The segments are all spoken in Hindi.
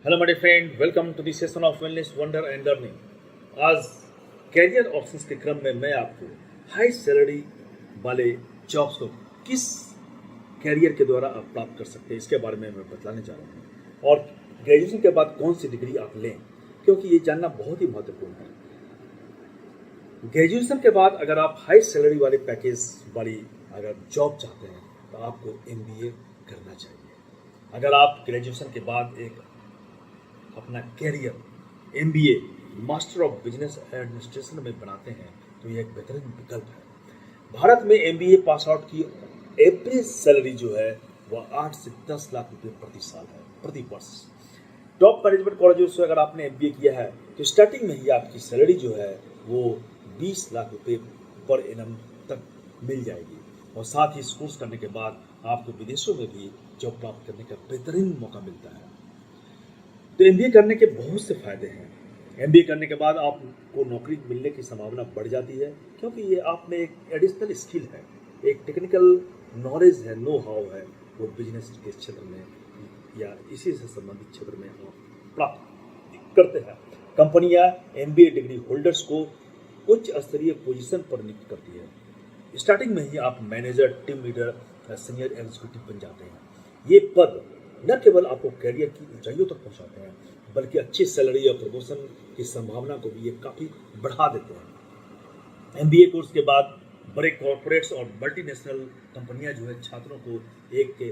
Hello my friend, welcome to the session of wellness wonder and learning. आज कैरियर ऑप्शंस के क्रम में मैं आपको हाई सैलरी वाले जॉब्स को किस कैरियर के द्वारा आप प्राप्त कर सकते हैं इसके बारे में मैं बतलाने जा रहा हूँ। और ग्रेजुएशन के बाद कौन सी डिग्री आप लें, क्योंकि ये जानना बहुत ही महत्वपूर्ण है। ग्रेजुएशन के बाद अगर आप हाई सैलरी वाले पैकेज वाली अगर जॉब चाहते हैं तो आपको MBA करना चाहिए। अगर आप ग्रेजुएशन के बाद एक अपना career MBA master of business administration में बनाते हैं तो ये एक बेहतरीन विकल्प है। भारत में MBA पास आउट की एवरेज सैलरी जो है वह 8 से 10 लाख रुपए प्रति साल है, प्रति वर्ष। टॉप मैनेजमेंट कॉलेजों से अगर आपने MBA किया है तो स्टार्टिंग में ही आपकी सैलरी जो है वो 20 लाख रुपए पर एनम तक मिल जाएगी। और साथ ही इस कोर्स करने के बाद आपको विदेशों में भी जॉब प्राप्त करने का बेहतरीन मौका मिलता है। तो MBA करने के बहुत से फायदे हैं। MBA करने के बाद आपको नौकरी मिलने की संभावना बढ़ जाती है, क्योंकि ये आप में एक एडिशनल स्किल है, एक टेक्निकल नॉलेज है, नो हाउ है, वो बिजनेस के क्षेत्र में या इसी से संबंधित क्षेत्र में आप प्राप्त करते हैं। कंपनियां MBA डिग्री होल्डर्स को उच्च स्तरीय पोजीशन पर नियुक्त करती है। स्टार्टिंग में ही आप मैनेजर, टीम लीडर या सीनियर एग्जीक्यूटिव बन जाते हैं। ये पद न केवल आपको कैरियर की ऊंचाइयों तक पहुंचाते हैं, बल्कि अच्छी सैलरी और प्रमोशन की संभावना को भी ये काफ़ी बढ़ा देते हैं। MBA कोर्स के बाद बड़े कॉर्पोरेट्स और मल्टीनेशनल कंपनियां जो है छात्रों को एक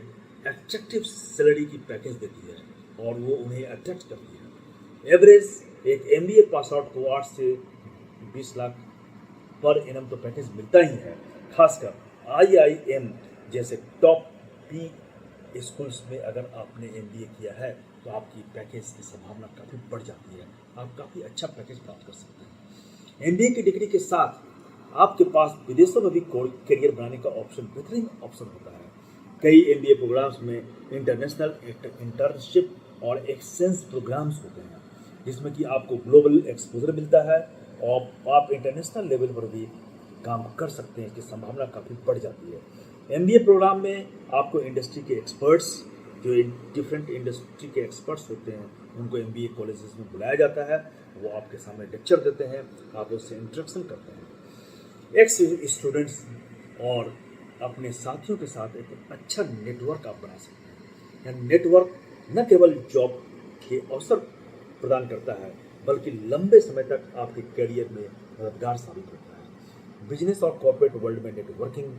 अट्रैक्टिव सैलरी की पैकेज देती है और वो उन्हें अट्रैक्ट करती है। एवरेज एक MBA पास आउट को 8 से 20 लाख पर एनम तो पैकेज मिलता ही है। खासकर IIM जैसे टॉप P स्कूल्स में अगर आपने MBA किया है तो आपकी पैकेज की संभावना काफ़ी बढ़ जाती है, आप काफ़ी अच्छा पैकेज प्राप्त कर सकते हैं। MBA की डिग्री के साथ आपके पास विदेशों में भी करियर बनाने का बेहतरीन ऑप्शन होता है। कई MBA प्रोग्राम्स में इंटरनेशनल इंटर्नशिप और एक्सचेंज प्रोग्राम्स होते हैं, जिसमें कि आपको ग्लोबल एक्सपोजर मिलता है और आप इंटरनेशनल लेवल पर भी काम कर सकते हैं। इसकी संभावना काफ़ी बढ़ जाती है। MBA प्रोग्राम में आपको इंडस्ट्री के एक्सपर्ट्स, जो डिफरेंट इंडस्ट्री के एक्सपर्ट्स होते हैं, उनको MBA कॉलेजेस में बुलाया जाता है। वो आपके सामने लेक्चर देते हैं, आप उससे इंटरेक्शन करते हैं। एक्स स्टूडेंट्स और अपने साथियों के साथ एक अच्छा नेटवर्क आप बना सकते हैं। यह नेटवर्क न केवल जॉब के अवसर प्रदान करता है, बल्कि लंबे समय तक आपके करियर में मददगार साबित होता है। बिजनेस और कॉर्पोरेट वर्ल्ड में नेटवर्किंग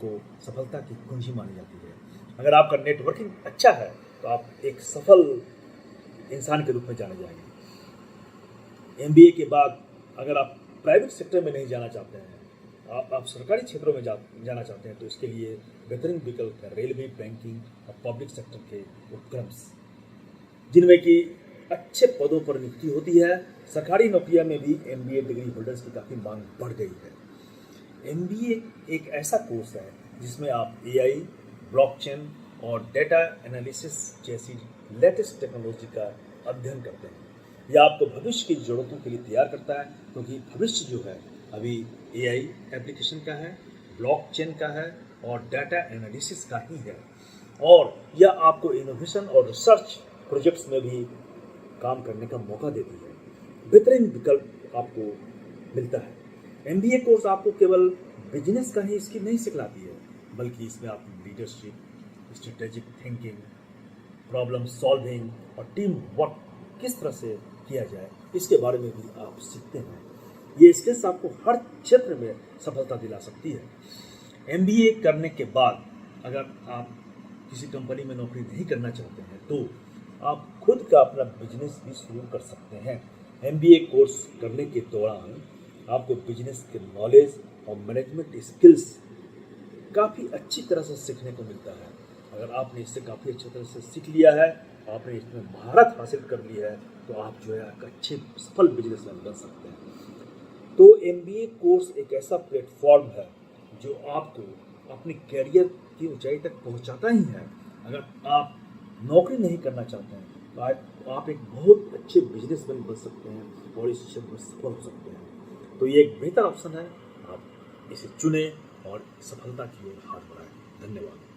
को सफलता की कुंजी मानी जाती है। अगर आपका नेटवर्किंग अच्छा है तो आप एक सफल इंसान के रूप में जाने जाएंगे। MBA के बाद अगर आप प्राइवेट सेक्टर में नहीं जाना चाहते हैं, आप सरकारी क्षेत्रों में जाना चाहते हैं, तो इसके लिए बेहतरीन विकल्प है रेलवे, बैंकिंग और पब्लिक सेक्टर के उपक्रम, जिनमें कि अच्छे पदों पर नियुक्ति होती है। सरकारी नौकरियों में भी MBA डिग्री होल्डर्स की काफ़ी मांग बढ़ गई है। MBA एक ऐसा कोर्स है जिसमें आप AI, ब्लॉकचेन और डेटा एनालिसिस जैसी लेटेस्ट टेक्नोलॉजी का अध्ययन करते हैं। यह आपको भविष्य की ज़रूरतों के लिए तैयार करता है, क्योंकि भविष्य जो है अभी AI एप्लीकेशन का है, ब्लॉकचेन का है और डेटा एनालिसिस का ही है। और यह आपको इनोवेशन और रिसर्च प्रोजेक्ट्स में भी काम करने का मौका देती है। बेहतरीन विकल्प आपको मिलता है। MBA कोर्स आपको केवल बिजनेस का ही स्किल नहीं सिखलाती है, बल्कि इसमें आप leadership, strategic thinking, problem solving और टीम वर्क किस तरह से किया जाए इसके बारे में भी आप सीखते हैं। ये स्किल्स आपको हर क्षेत्र में सफलता दिला सकती है। MBA करने के बाद अगर आप किसी कंपनी में नौकरी नहीं करना चाहते हैं तो आप खुद का अपना बिजनेस भी शुरू कर सकते हैं। MBA कोर्स करने के दौरान आपको बिजनेस के नॉलेज और मैनेजमेंट स्किल्स काफ़ी अच्छी तरह से सीखने को मिलता है। अगर आपने इससे काफ़ी अच्छी तरह से सीख लिया है, आपने इसमें महारत हासिल कर ली है, तो आप जो है एक अच्छे सफल बिजनेसमैन बन सकते हैं। तो MBA कोर्स एक ऐसा प्लेटफॉर्म है जो आपको अपने कैरियर की ऊंचाई तक पहुंचाता ही है। अगर आप नौकरी नहीं करना चाहते हैं तो आप एक बहुत अच्छे बिजनेसमैन बन सकते हैं और इस क्षेत्र में सफल हो सकते हैं। तो ये एक बेहतर ऑप्शन है, आप इसे चुनें और सफलता की ओर हाथ बढ़ाएं। धन्यवाद।